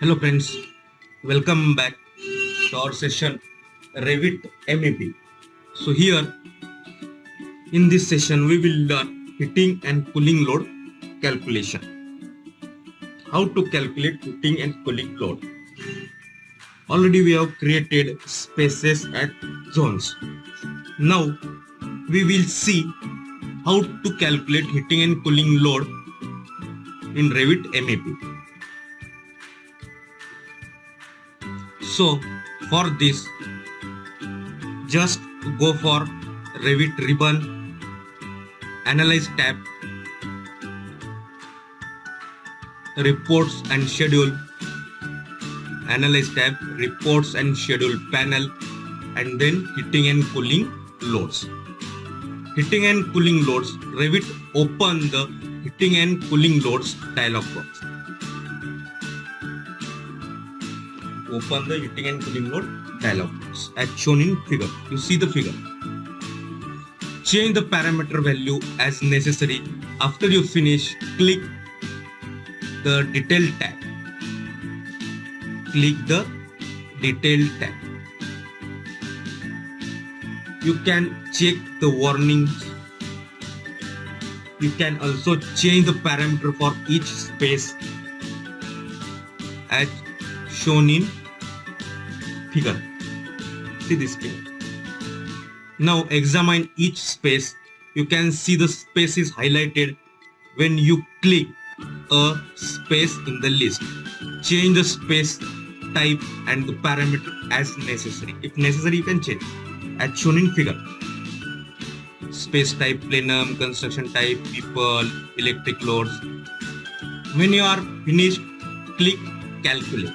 Hello friends, welcome back to our session Revit MEP. So here in this session we will learn heating and cooling load calculation. How to calculate heating and cooling load. Already we have created spaces and zones. Now we will see how to calculate heating and cooling load in Revit MEP. So for this, just go for Revit ribbon, Analyze tab, Reports and Schedule, Analyze tab, Reports and Schedule panel, and then Heating and Cooling Loads. Heating and Cooling Loads, Revit open the Heating and Cooling Loads dialog box. Open the heating and cooling load dialog box as shown in figure. You see the figure. Change the parameter value as necessary. After you finish, click the detail tab. Click the detail tab. You can check the warnings. You can also change the parameter for each space as shown in figure. See this figure. Now examine each space. You can see the space is highlighted when you click a space in the list. Change the space type and the parameter as necessary. If necessary, you can change as shown in figure. Space type plenum, construction type, people, electric loads. When you are finished, click calculate.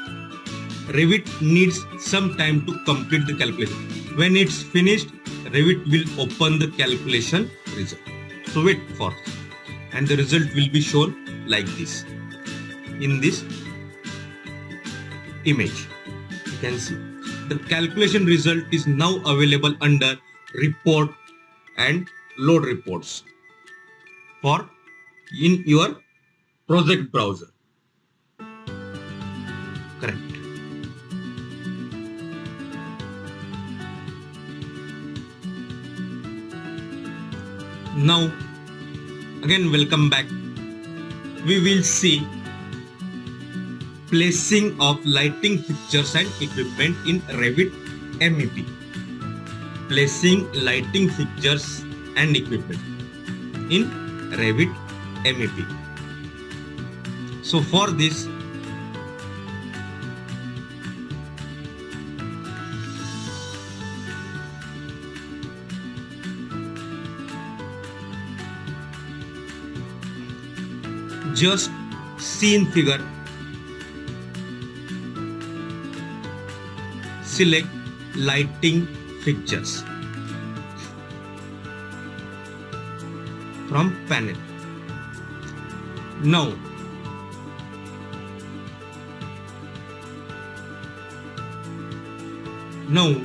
Revit needs some time to complete the calculation. When it's finished, Revit will open the calculation result. So wait for it. And the result will be shown like this. In this image, you can see. The calculation result is now available under report and load reports for in your project browser. Correct. Now again welcome back. We will see placing of lighting fixtures and equipment in Revit MEP. Placing lighting fixtures and equipment in Revit MEP. So for this, just see in figure, select lighting fixtures from panel. Now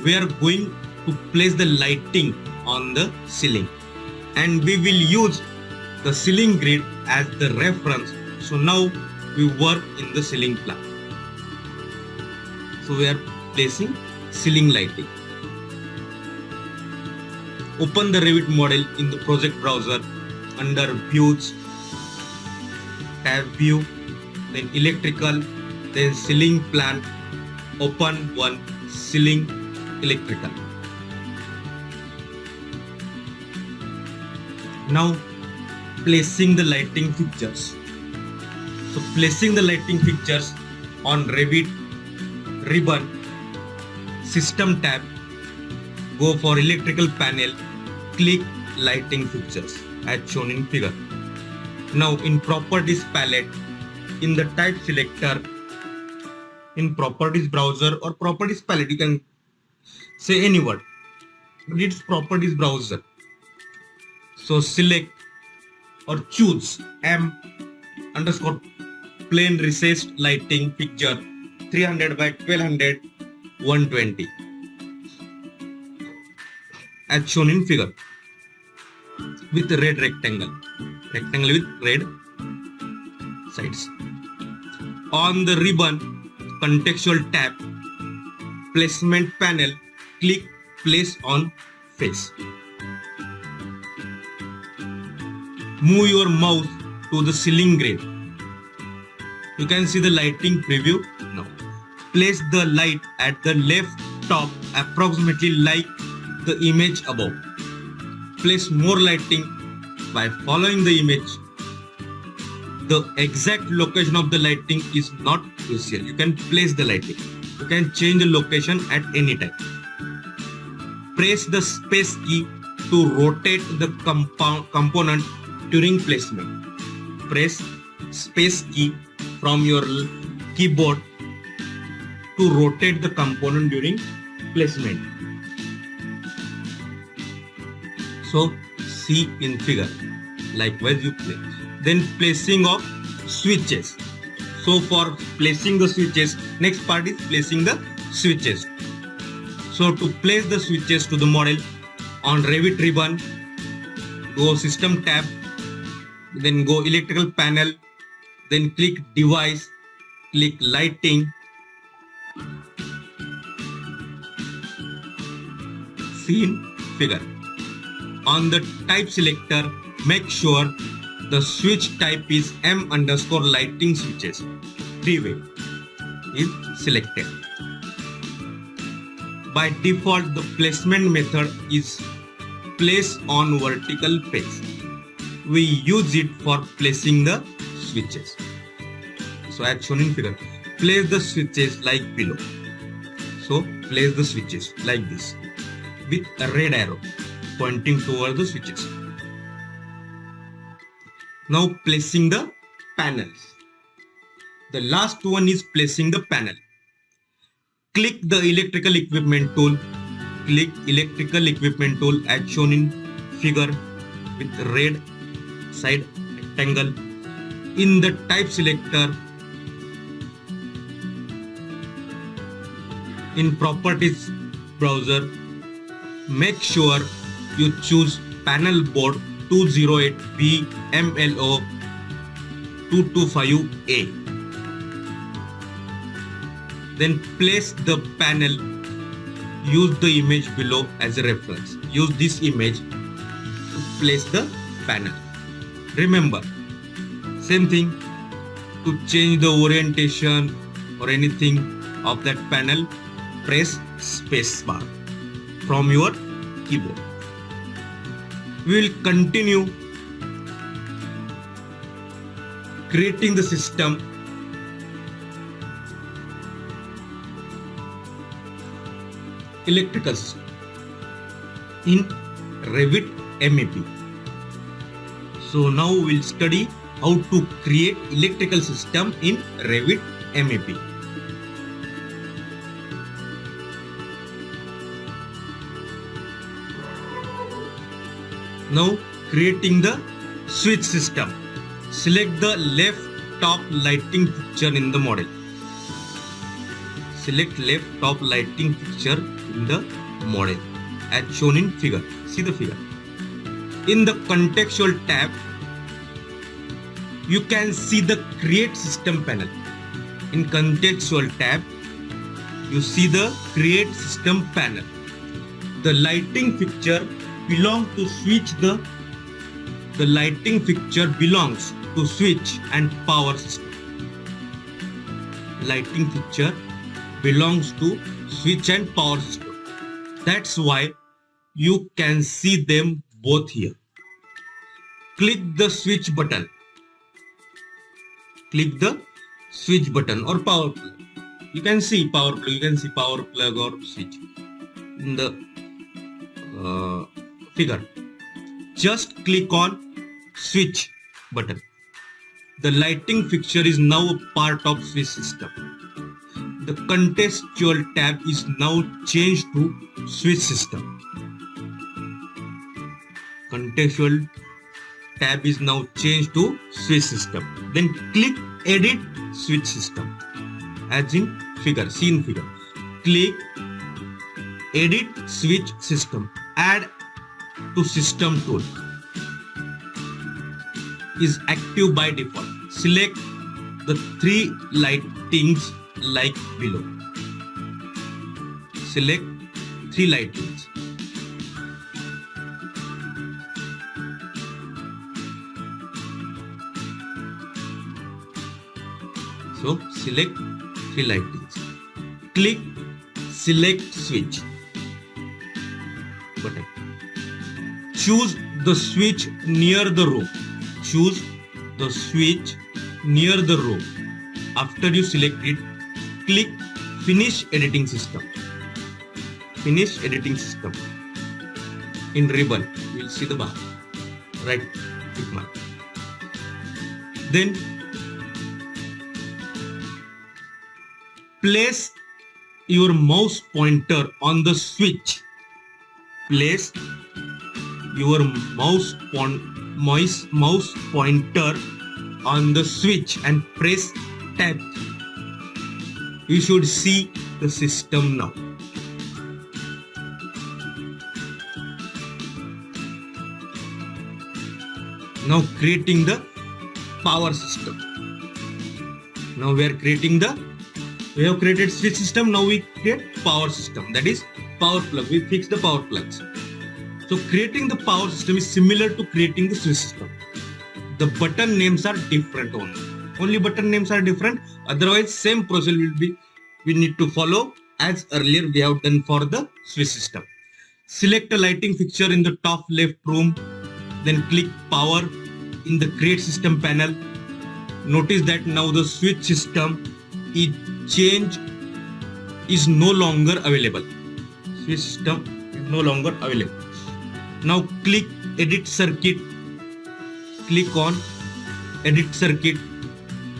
we are going to place the lighting on the ceiling, and we will use the ceiling grid as the reference. So now we work in the ceiling plan. So we are placing ceiling lighting. Open the Revit model in the project browser under views, tab view, then electrical, then ceiling plan. Open one ceiling electrical. Now placing the lighting fixtures. So placing the lighting fixtures on Revit ribbon, system tab, go for electrical panel, click lighting fixtures as shown in figure. Now in properties palette, in the type selector, in properties browser or properties palette, you can say any word, but it's properties browser. So select or choose M underscore plane recessed lighting fixture 300 by 1200 120 as shown in figure with red rectangle with red sides. On the ribbon, contextual tab, placement panel, click place on face. Move your mouse to the ceiling grid. You can see the lighting preview now. Place the light at the left top approximately like the image above. Place more lighting by following the image. The exact location of the lighting is not crucial. You can place the lighting. You can change the location at any time. Press the space key to rotate the component during placement. Press space key from your keyboard to rotate the component during placement. So see in figure. Likewise you play. Then placing of switches. So for placing the switches, next part is placing the switches. So to place the switches to the model, on Revit ribbon, go system tab, then go electrical panel, then click device, click lighting. See in figure. On the type selector, make sure the switch type is M_lighting switches. 3-way is selected. By default, the placement method is place on vertical face. We use it for placing the switches. So as shown in figure, place the switches like below. So place the switches like this with a red arrow pointing toward the switches. Now placing the panels. The last one is placing the panel. Click the electrical equipment tool. Click electrical equipment tool as shown in figure with red side rectangle. In the type selector, in properties browser, make sure you choose panel board 208B MLO 225A. Then place the panel. Use the image below as a reference. Use this image to place the panel. Remember, same thing, to change the orientation or anything of that panel, press space bar from your keyboard. We will continue creating the system electrical system in Revit MEP. So now we'll study how to create electrical system in Revit MEP. Now creating the switch system. Select the left top lighting fixture in the model. Select left top lighting fixture in the model as shown in figure. See the figure. In the contextual tab, you can see the create system panel. In contextual tab, you see the create system panel. The lighting fixture belongs to switch. The lighting fixture belongs to switch and power system. Lighting fixture belongs to switch and power system. That's why you can see them both here. Click the switch button. Click the switch button or power plug. You can see power plug. You can see power plug or switch in the figure. Just click on switch button. The lighting fixture is now a part of switch system. The contextual tab is now changed to switch system. Contextual tab is now changed to switch system. Then click edit switch system as in figure. See in figure. Click edit switch system. Add to system tool is active by default. Select the three lightings like below. Select 3 lightings. So select 3 lightings. Click select switch button. Choose the switch near the row. Choose the switch near the row. After you select it, click finish editing system. Finish editing system. In ribbon, you will see the bar. Right click mark. Then place your mouse pointer on the switch. Place your mouse pointer on the switch and press tab. You should see the system now. Now creating the power system. Now we have created switch system. Now we create power system, that is power plug. We fix the power plugs. So creating the power system is similar to creating the switch system. The button names are different only button names are different. Otherwise same process we need to follow as earlier we have done for the switch system. Select a lighting fixture in the top left room, then click power in the create system panel. Notice that now the switch system is no longer available. Switch system is no longer available. Now click edit circuit. Click on edit circuit.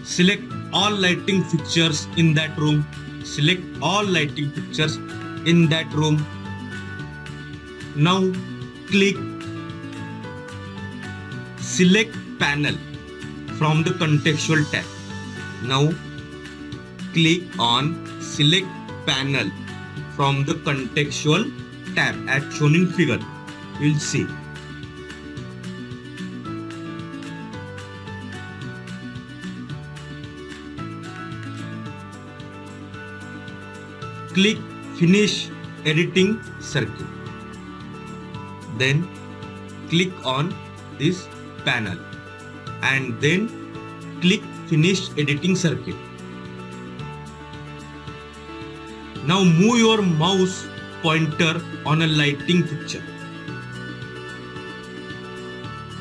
Select all lighting fixtures in that room. Select all lighting fixtures in that room. Now click select panel from the contextual tab. Now click on select panel from the contextual tab as shown in figure. You will see. Click finish editing circuit. Then click on this panel and then click finish editing circuit. Now move your mouse pointer on a lighting fixture.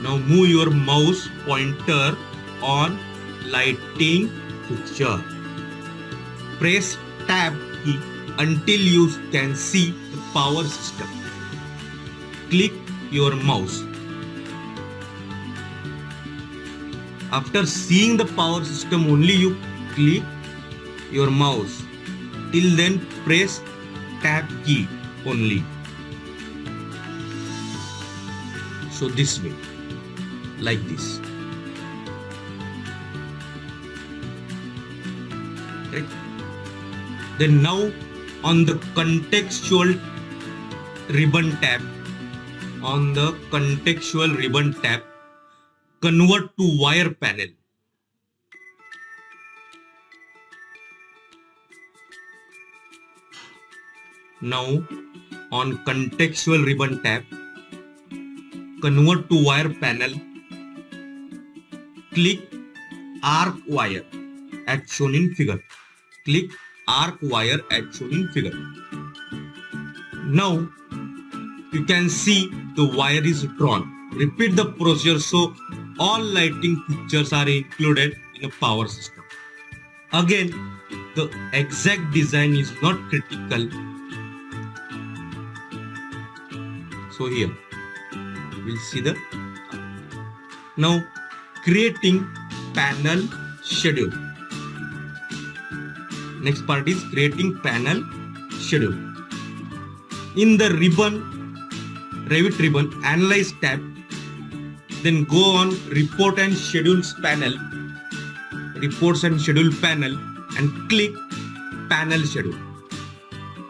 Now move your mouse pointer on lighting fixture. Press tab key until you can see the power system. Click your mouse. After seeing the power system only you click your mouse. Till then press tab key only. So this way, like this. Right? Then now on the contextual ribbon tab, convert to wire panel. Now on contextual ribbon tab, convert to wire panel, click arc wire as shown in figure. Click arc wire as shown in figure. Now you can see the wire is drawn. Repeat the procedure so all lighting fixtures are included in a power system. Again, the exact design is not critical. So here we'll see the now creating panel schedule. Next part is creating panel schedule. In the Revit ribbon analyze tab, then go on report and schedules panel, reports and schedule panel, and click panel schedule.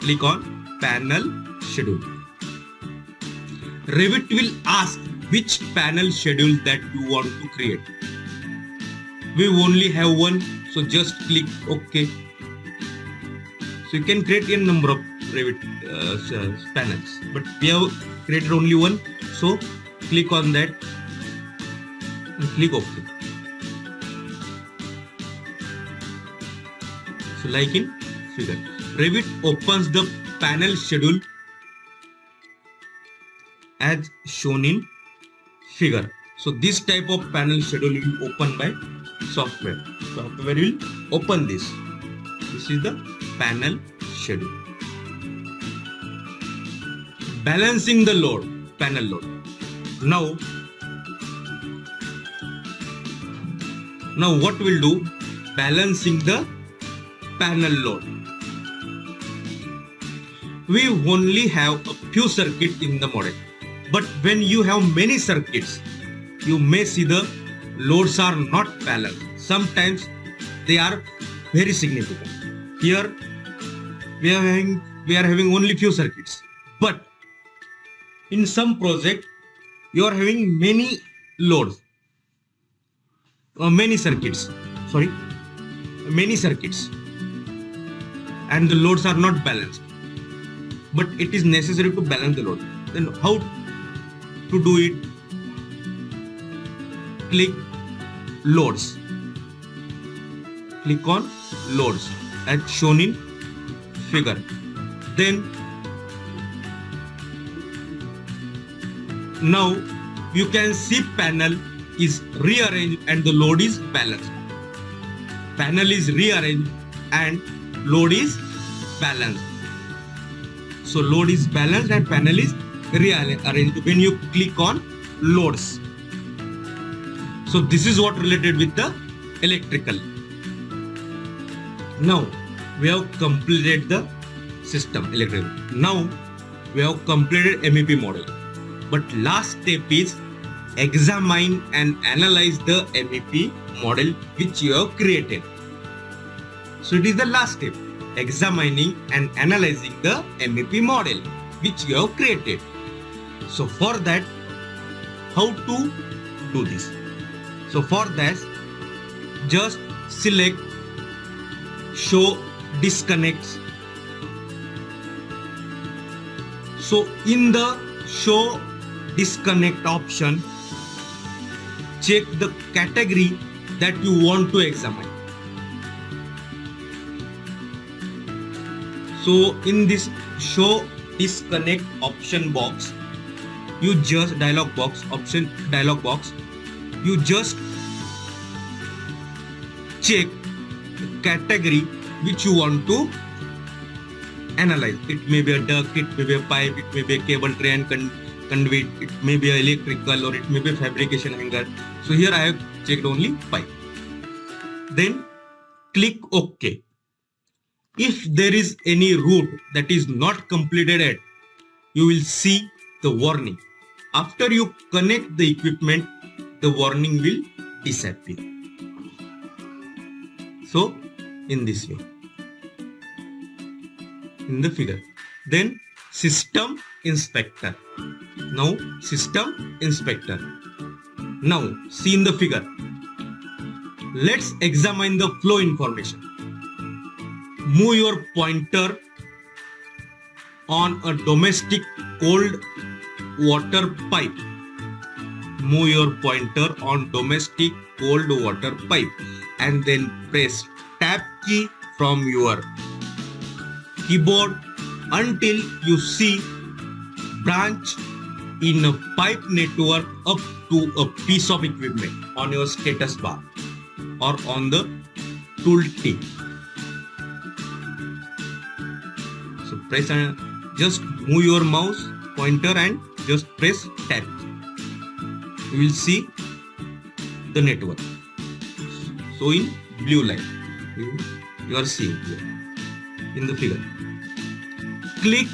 Click on panel schedule. Revit will ask which panel schedule that you want to create. We only have one, so just click OK. So you can create a number of Revit panels, but we have created only one. So click on that and click OK. So like in figure, Revit opens the panel schedule as shown in figure. So this type of panel schedule will open by software. Software will open this. This is the panel schedule. Balancing the load, panel load. Now what we'll do? Balancing the panel load. We only have a few circuits in the model, but when you have many circuits, you may see the loads are not balanced. Sometimes they are very significant. Here we are having only few circuits, but in some project you are having many loads, many circuits, and the loads are not balanced. But it is necessary to balance the load. Then how to do it? Click loads. Click on loads as shown in figure. Then now you can see panel is rearranged and the load is balanced. Panel is rearranged and load is balanced. So load is balanced and panel is rearranged when you click on loads. So this is what related with the electrical. Now we have completed the system electrical. Now we have completed MEP model. But last step is examine and analyze the MEP model which you have created. So it is the last step. Examining and analyzing the MEP model which you have created. So for that, how to do this? So for that, just select show disconnects. So in the show disconnect option, check the category that you want to examine. So in this show disconnect option box, you just dialog box, you just check the category which you want to analyze. It may be a duct, it may be a pipe, it may be a cable tray and conduit, it may be electrical, or it may be a fabrication hanger. So here I have checked only pipe. Then click OK. If there is any route that is not completed yet, you will see the warning. After you connect the equipment, the warning will disappear. So in this way, in the figure. Then system inspector. Now system inspector. Now see in the figure. Let's examine the flow information. Move your pointer on a domestic cold water pipe. Move your pointer on domestic cold water pipe and then press tab key from your keyboard until you see branch in a pipe network up to a piece of equipment on your status bar or on the tool tip. So press and just move your mouse pointer and just press tab. You will see the network. So in blue line, you are seeing here in the figure. Click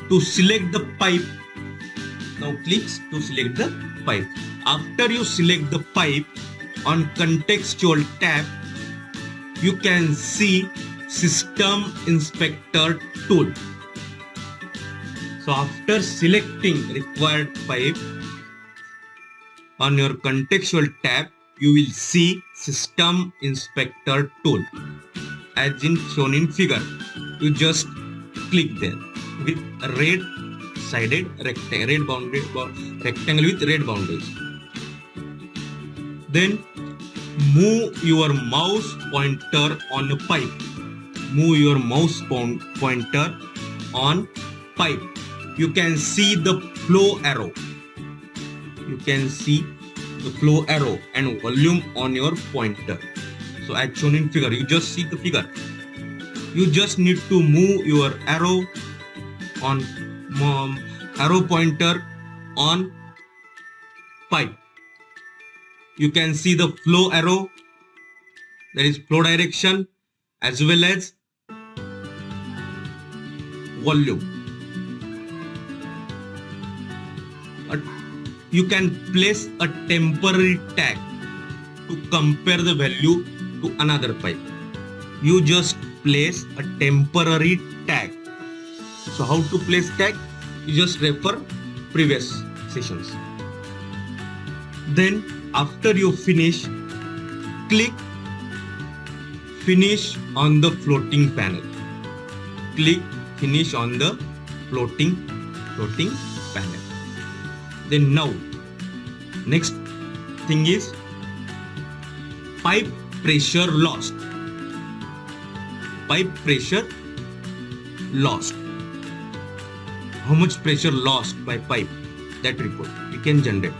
to select the pipe. Now click to select the pipe. After you select the pipe, on contextual tab, you can see System Inspector tool. So after selecting required pipe, on your contextual tab, you will see System Inspector tool as in shown in figure. you just click there with a red sided rectangle, rectangle with red boundaries. Then move your mouse pointer on a pipe. Move your mouse pointer on pipe. You can see the flow arrow. You can see the flow arrow and volume on your pointer. So as shown in figure, you just see the figure. You just need to move your arrow on arrow pointer on pipe. You can see the flow arrow, that is flow direction, as well as volume. You can place a temporary tag to compare the value to another pipe. You just place a temporary tag. So how to place tag? You just refer previous sessions. Then after you finish, click finish on the floating panel. Click finish on the floating panel. Then now next thing is pipe pressure lost. Pipe pressure lost. How much pressure lost by pipe? That report you can generate.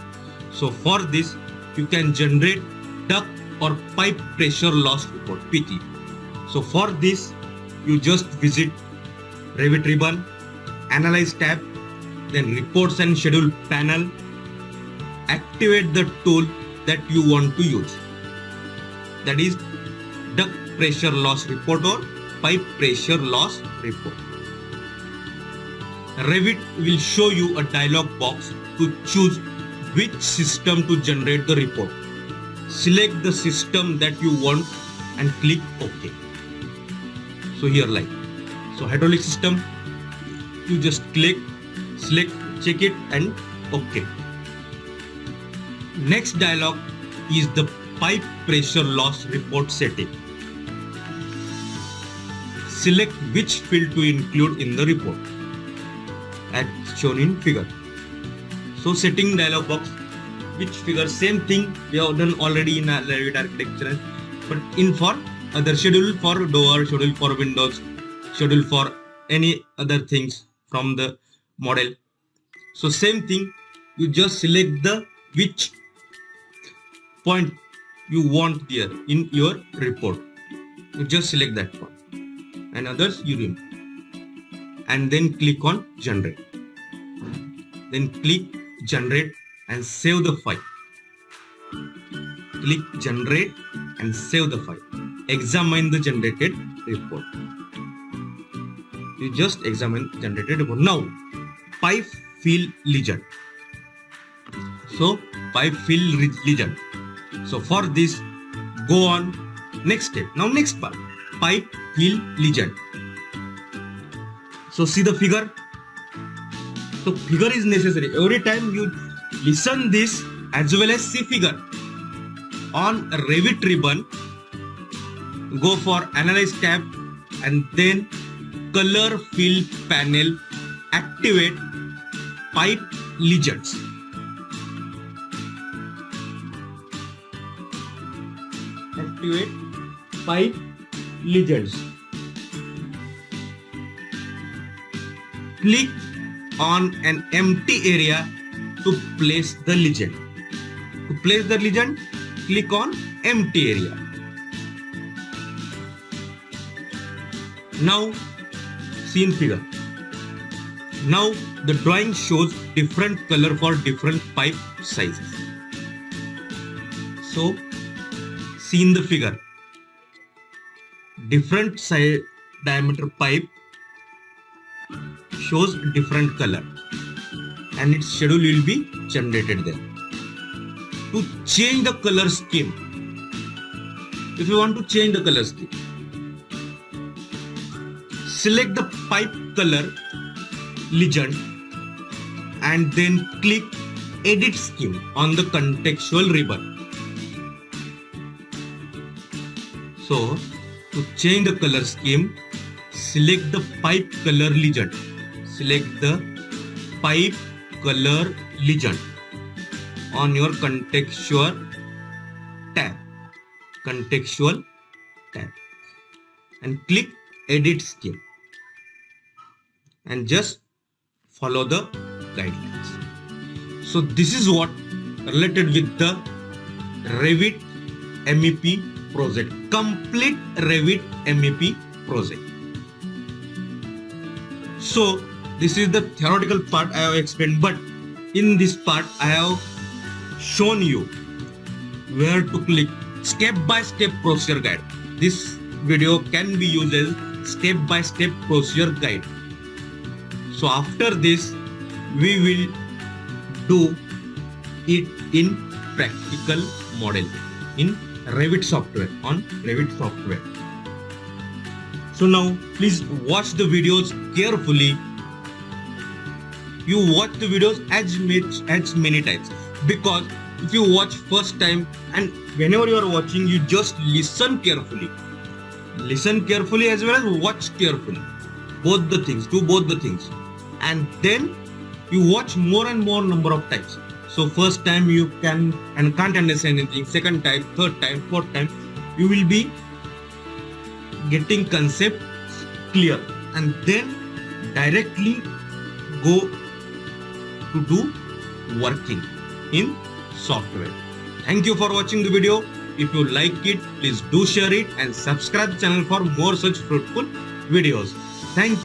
So for this you can generate duct or pipe pressure loss report, PT. So for this you just visit Revit ribbon, Analyze tab, then Reports and Schedule panel. Activate the tool that you want to use. That is duct pressure loss report or pipe pressure loss report. Revit will show you a dialog box to choose which system to generate the report. Select the system that you want and click OK. So here like, so hydraulic system, you just click, select, check it and OK. Next dialog is the pipe pressure loss report setting. Select which field to include in the report as shown in figure. So setting dialog box, which figure, same thing we have done already in Revit architecture, but in for other schedule for door, schedule for windows, schedule for any other things from the model. So same thing, you just select the which point you want here in your report. You just select that point and others you remove and then click on generate. Then click generate and save the file. Click generate and save the file. Examine the generated report. You just examine generated report. Now pipe fill legend. So pipe fill legend. So for this, go on next step. Now next part, pipe fill legend. So see the figure. So figure is necessary. Every time you listen this as well as see figure. On Revit ribbon, go for Analyze tab and then Color Fill panel. Activate pipe legends. Activate pipe legends. Click on an empty area to place the legend. To place the legend, click on empty area. Now see in figure. Now the drawing shows different color for different pipe sizes. So see in the figure, different size diameter pipe shows different color and its schedule will be generated there. To change the color scheme, if you want to change the color scheme, select the pipe color legend and then click edit scheme on the contextual ribbon. So to change the color scheme, select the pipe color legend. Select the pipe color legend on your contextual tab. Contextual tab. And click edit scale. And just follow the guidelines. So this is what related with the Revit MEP project, complete Revit MEP project. So this is the theoretical part I have explained, but in this part I have shown you where to click step-by-step procedure guide. This video can be used as step-by-step procedure guide. So after this we will do it in practical model in Revit software, on Revit software. So now please watch the videos carefully. You watch the videos as many times, because if you watch first time and whenever you are watching, you just listen carefully as well as watch carefully, both the things, do both the things, and then you watch more and more number of times. So first time you can and can't understand anything, second time, third time, fourth time, you will be getting concept clear, and then directly go to do working in software. Thank you for watching the video. If you like it, please do share it and subscribe the channel for more such fruitful videos. Thank you.